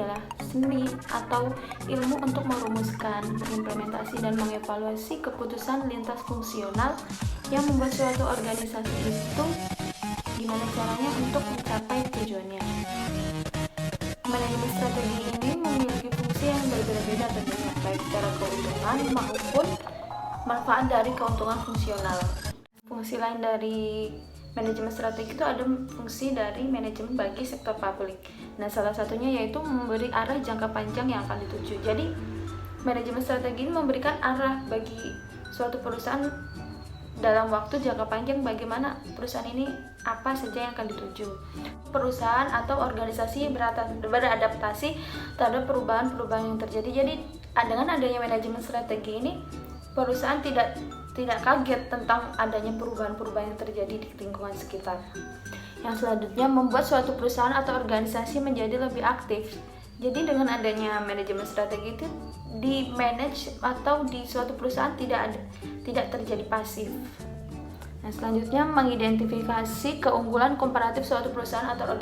adalah seni atau ilmu untuk merumuskan, mengimplementasi, dan mengevaluasi keputusan lintas fungsional yang membuat suatu organisasi itu gimana caranya untuk mencapai tujuannya. Manajemen strategi ini memiliki fungsi yang berbeda-beda tentunya, baik secara keuntungan maupun manfaat dari keuntungan fungsional. Fungsi lain dari manajemen strategi itu ada fungsi dari manajemen bagi sektor publik. Nah, salah satunya yaitu memberi arah jangka panjang yang akan dituju. Jadi, manajemen strategi ini memberikan arah bagi suatu perusahaan dalam waktu jangka panjang, bagaimana perusahaan ini apa saja yang akan dituju. Perusahaan atau organisasi beradaptasi terhadap perubahan-perubahan yang terjadi. Jadi dengan adanya manajemen strategi ini, perusahaan tidak kaget tentang adanya perubahan-perubahan yang terjadi di lingkungan sekitar. Yang selanjutnya, membuat suatu perusahaan atau organisasi menjadi lebih aktif. Jadi dengan adanya manajemen strategi itu di manage atau di suatu perusahaan tidak terjadi pasif. Nah, selanjutnya, mengidentifikasi keunggulan komparatif suatu perusahaan atau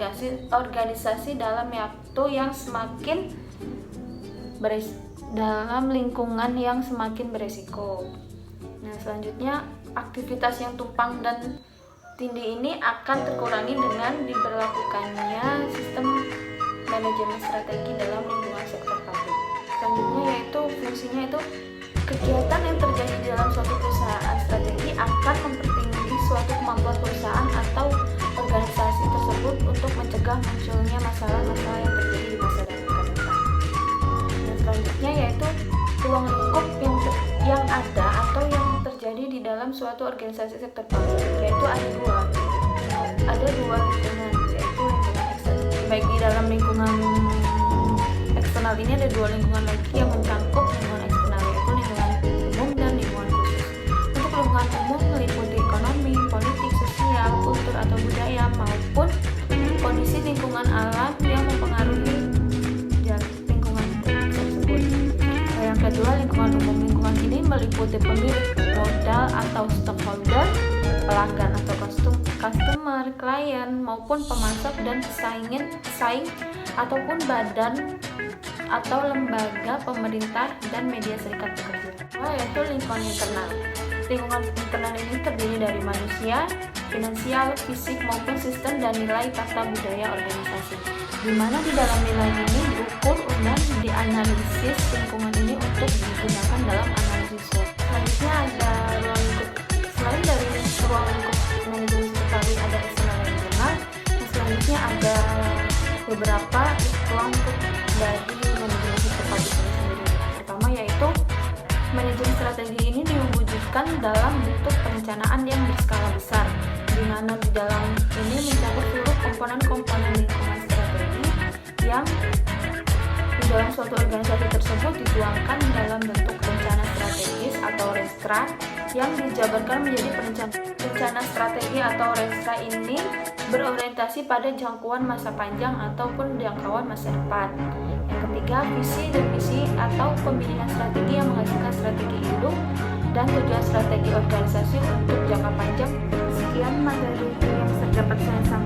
organisasi dalam waktu yang semakin dalam lingkungan yang semakin beresiko. Nah, selanjutnya, aktivitas yang tumpang dan tindih ini akan terkurangi dengan diberlakukannya sistem manajemen strategi dalam lingkungan sektor publik. Selanjutnya yaitu fungsinya itu kegiatan yang terjadi di dalam suatu perusahaan strategi akan mempertinggi suatu kemampuan perusahaan atau organisasi tersebut untuk mencegah munculnya masalah-masalah yang terjadi di masa depan. Dan selanjutnya yaitu ruang lingkup yang ada atau yang terjadi di dalam suatu organisasi sektor publik, yaitu ada dua lingkungan, yaitu lingkungan eksternal. Baik di dalam lingkungan eksternal ini ada dua lingkungan lagi yang mencakup lingkungan eksternal, yaitu lingkungan umum dan lingkungan khusus. Untuk lingkungan umum meliputi ekonomi, politik, sosial, kultur atau budaya, maupun kondisi lingkungan alam yang mempengaruhi lingkungan tersebut. Yang kedua, lingkungan umum. Lingkungan ini meliputi pemilik modal atau stakeholder, pelanggan atau customer, klien maupun pemasok, dan pesaing ataupun badan atau lembaga pemerintah dan media serikat pekerja. Yaitu lingkungan internal. Lingkungan internal ini terdiri dari manusia, finansial, fisik maupun sistem dan nilai tata budaya organisasi. Di mana di dalam nilai ini diukur dan dianalisis lingkungan ini untuk digunakan dalam analisis SWOT. Selanjutnya ada ruang lingkup. Selain dari ruang lingkup manajemen strategi ada eksternal dan internal. Selanjutnya ada beberapa ruang lingkup dari manajemen strategi sendiri. Pertama yaitu manajemen strategi ini diwujudkan dalam bentuk perencanaan yang berskala besar, di mana di dalam ini mencakup seluruh komponen-komponen lingkungan strategi yang di dalam suatu organisasi tersebut dituangkan dalam bentuk rencana strategis atau RESTRA yang dijabarkan menjadi rencana strategi atau RESTRA ini berorientasi pada jangkauan masa panjang ataupun jangkauan masa depan. Yang ketiga, visi dan misi atau pemilihan strategi yang menghasilkan strategi induk dan tujuan strategi organisasi untuk jangka panjang. Sekian materi yang dapat saya sampaikan.